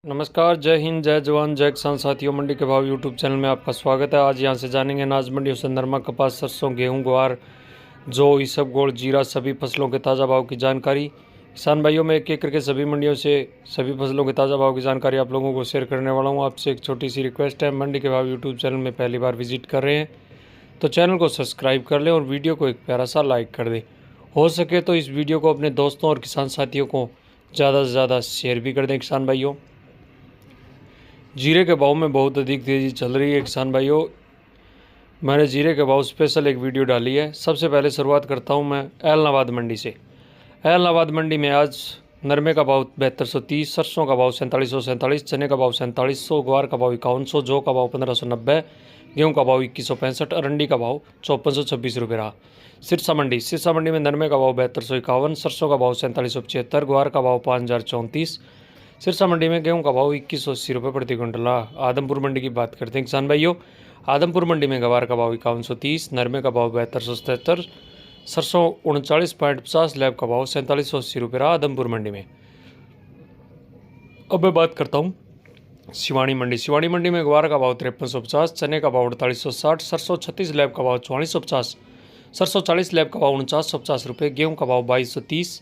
नमस्कार, जय हिंद, जय जवान, जय किसान साथियों। मंडी के भाव यूट्यूब चैनल में आपका स्वागत है। आज यहां से जानेंगे अनाज मंडियों से नरमा, कपास, सरसों, गेहूं, ग्वार, जौ, इसबगोल, जीरा सभी फसलों के ताज़ा भाव की जानकारी। किसान भाइयों, में एक एक करके सभी मंडियों से सभी फसलों के ताज़ा भाव की जानकारी आप लोगों को शेयर करने वाला हूँ। आपसे एक छोटी सी रिक्वेस्ट है, मंडी के भाव यूट्यूब चैनल में पहली बार विजिट कर रहे हैं तो चैनल को सब्सक्राइब कर लें और वीडियो को एक प्यारा सा लाइक कर दें। हो सके तो इस वीडियो को अपने दोस्तों और किसान साथियों को ज़्यादा से ज़्यादा शेयर भी कर दें। किसान भाइयों, जीरे के भाव में बहुत अधिक तेज़ी चल रही है। किसान भाइयों, मैंने जीरे के भाव स्पेशल एक वीडियो डाली है। सबसे पहले शुरुआत करता हूं मैं एलनाबाद मंडी से। एलनाबाद मंडी में आज नरमे का भाव 7230, सरसों का भाव 4747, चने का भाव 4700, ग्वार का भाव 5100, जौ का भाव 1590, गेहूं का भाव 2165, अरंडी का भाव 5426 रुपये रहा। सिरसा मंडी में नरमे का भाव 7251, सरसों का भाव 4775, ग्वार का भाव 5034। सिरसा मंडी में गेहूं का भाव 2180 रुपये प्रति क्विंटल रहा। आदमपुर मंडी की बात करते हैं किसान भाइयों। आदमपुर मंडी में गवार का भाव 5130, नरमे का भाव 7277, सरसों 39.50, लैब का भाव 4780 रुपये रहा आदमपुर मंडी में। अब मैं बात करता हूँ शिवानी मंडी में गवार का भाव 5350, चने का भाव 4860, सरसों 36, लैब का भाव 4450, सरसों 40, लैब का भाव 4950 रुपये, गेहूँ का भाव 2230,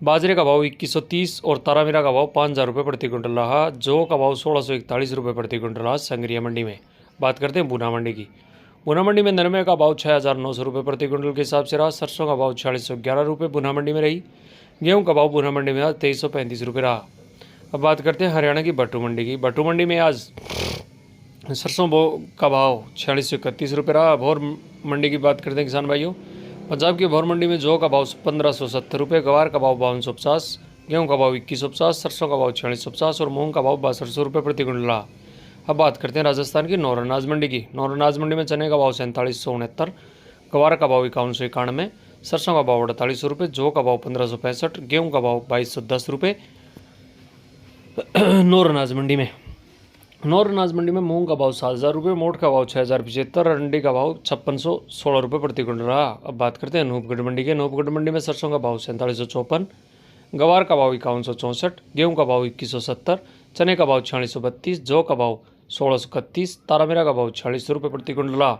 बाजरे का भाव 2130 और तारामीरा का भाव 5000 रुपये प्रति क्विंटल रहा। जौ का भाव 1641 रुपये प्रति क्विंटल रहा संग्रिया मंडी में। बात करते हैं पूना मंडी की। पूना मंडी में नरमे का भाव 6900 रुपये प्रति क्विंटल के हिसाब से रहा। सरसों का भाव 4611 रुपये पूना मंडी में रही। गेहूं का भाव पूना मंडी में आज 2335 रुपये रहा। अब बात करते हैं हरियाणा की भट्टू मंडी की। भट्टू मंडी में आज सरसों का भाव 4631 रुपये रहा। भोर मंडी की बात करते हैं किसान भाइयों। पंजाब की भोर मंडी में जौ का भाव 1570 रुपये, गवार का भाव 5250, गेहूं का भाव 2150, सरसों का भाव 4650 और मूंग का भाव 6200 रुपये प्रति क्विंटल रहा। अब बात करते हैं राजस्थान की नौर अनाज मंडी की। नौर अनाज मंडी में चने का भाव 4769, गवार का भाव 5191, सरसों का भाव 4800 रुपये, जौ का भाव 1565, गेहूं का भाव 2210 रुपये। नौर अनाज मंडी में मूंग का भाव 7000 रुपये, मोट का भाव 6075, अरंडी का भाव 5616 रुपये प्रति क्विंटल रहा। अब बात करते हैं अनूपगढ़ मंडी के। अनूपगढ़ मंडी में सरसों का भाव 4754, गवार का भाव 5164, गेहूं का भाव 2170, चने का भाव 4632, जौ का भाव 1631, तारामीरा का भाव 46 रुपये प्रति क्विंटल रहा।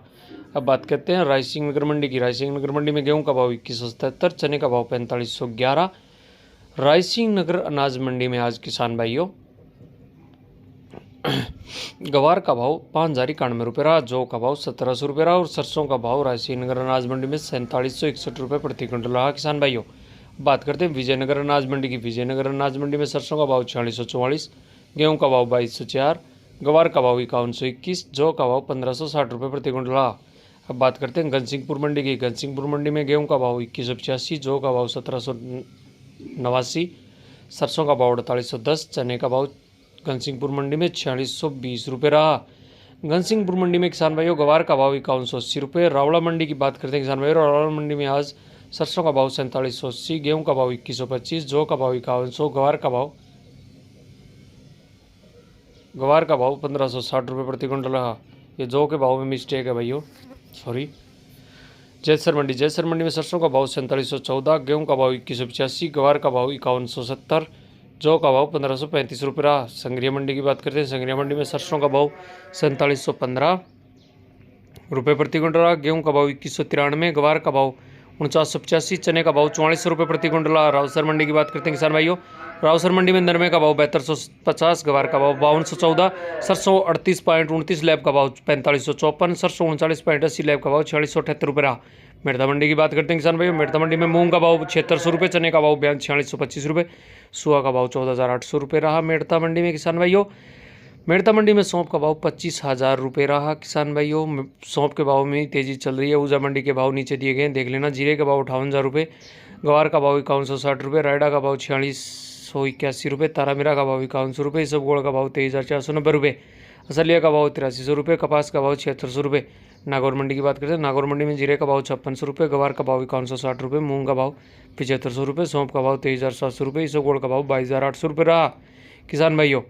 अब बात करते हैं रायसिंह नगर मंडी की। रायसिंह नगर मंडी में गेहूं का भाव 2177, चने का भाव 4511। रायसिंह नगर अनाज मंडी में आज किसान भाइयों गवार का भाव 5091 रुपये रहा, जौ का भाव 1700 रुपये रहा और सरसों का भाव रायसिंह नगर अनाज मंडी में 4761 रुपये प्रति क्विंटल रहा। किसान भाइयों, बात करते हैं विजयनगर अनाज मंडी की। विजयनगर अनाज मंडी में सरसों का भाव 4644, गेहूं का भाव 2204, गवार का भाव 5121, जौ का भाव 1560 रुपये प्रति क्विंटल रहा। अब बात करते हैं घनसिंहपुर मंडी की। घनसिंहपुर मंडी में गेहूं का भाव 2185, जौ का भाव 1789, सरसों का भाव 4810, चने का भाव घनसिंहपुर मंडी में 4620 रुपये रहा। घनसिंहपुर मंडी में किसान भाइयों गवार का भाव 5180 रुपये। रावला मंडी की बात करते हैं किसान भाइयों। रावला मंडी में आज सरसों का भाव 4780, गेहूं का भाव 2125, जौ का भाव 5100, गवार का भाव 1560 रुपये प्रति क्विंटल रहा। ये जौ के भाव में मिस्टेक है भाइयों, सॉरी। जैसर मंडी में सरसों का भाव 4714, गेहूं का भाव 2185, गवार का भाव 5170, जौ का भाव 1535 रुपये रहा। संग्रिया मंडी की बात करते हैं। संग्रिया मंडी में सरसों का भाव 4715 रुपये प्रति क्विंटल रहा। गेहूं का भाव 2193, गवार का भाव 4985, चने का भाव 4400 रुपये प्रति क्विंटल रहा। रावसर मंडी की बात करते हैं किसान भाइयों। रावसर मंडी में नरमे का भाव 7250, गवार का भाव 5214, सरसों 38.29, लैब का भाव 4554, सरसों 39.80, लैब का भाव 4678 रुपये रहा। मेड़ता मंडी की बात करते हैं किसान भाइयों। मेड़ता मंडी में मूंग का भाव 7600 रुपये, चने का भाव 4625 रुपये, सुहा का भाव 14800 रुपये रहा। मेड़ता मंडी में किसान भाइयों। मेड़ता मंडी में सौंफ का भाव 25000 रुपये रहा। किसान भाइयों, सौंफ के भाव में तेज़ी चल रही है। ऊर्जा मंडी के भाव नीचे दिए गए देख लेना। जीरे का भाव 58000 रुपये, गवार का भाव 5160 रुपये, रायडा का भाव 4681 रुपये, तारामीरा का भाव 5100 रुपये, इसबगोल का भाव 23490 रुपये, असलिया का भाव 8300 रुपये, कपास का भाव 7600 रुपये। नागौर मंडी की बात करते हैं। नागौर मंडी में जीरे का भाव 5600 रुपये, गवार का भाव 5160 रुपये, मूंग का भाव 7500 रुपये, सौंफ का भाव 23700 रुपये, इसबगोल का भाव 22800 रुपये रहा। किसान भाइयों,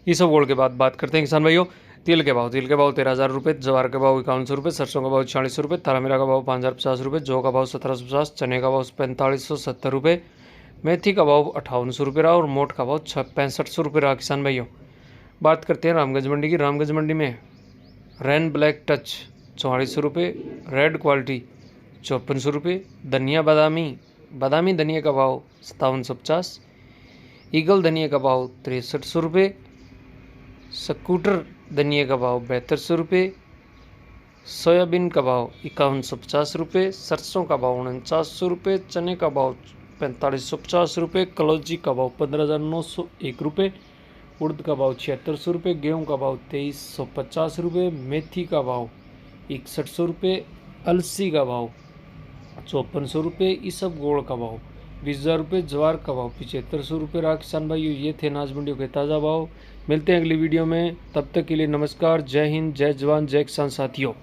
इसबगोल के बाद बात करते हैं किसान भाइयों। तिल के भाव 13000 रुपये, जवार के भाव 5100 रुपये, सरसों का भाव 4600 रुपये, तारामीरा का भाव 5050 रुपये, जौ का भाव 1750, चने का भाव 4570 रुपये, मेथी का भाव 5800 रुपये रहा और मोट का भाव 6500 रुपये रहा किसान भाइयों। बात करते हैं रामगंज मंडी की। रामगंज मंडी में रैन ब्लैक टच 4400 रुपये, रेड क्वालिटी 5400 रुपये, धनिया बादामी धनिया का भाव 5750, ईगल धनिया का भाव 6300 रुपये, स्कूटर धनिया का भाव 7200 रुपये, सोयाबीन का भाव 5150 रुपये, सरसों का भाव 4900 रुपये, चने का भाव 4550 रुपये, कलौजी का भाव 15901 रुपये, उड़द का भाव 7600 रुपये, गेहूँ का भाव 2350 रुपये, मेथी का भाव 6100 रुपये, अलसी का भाव 5400 रुपये, इसबगोल का भाव 20000 रुपये, ज्वार का भाव 7500 रुपये रहा किसान भाइयों। ये थे अनाज मंडियों के ताज़ा भाव। मिलते हैं अगली वीडियो में, तब तक के लिए नमस्कार। जय हिंद, जय जवान, जय किसान साथियों।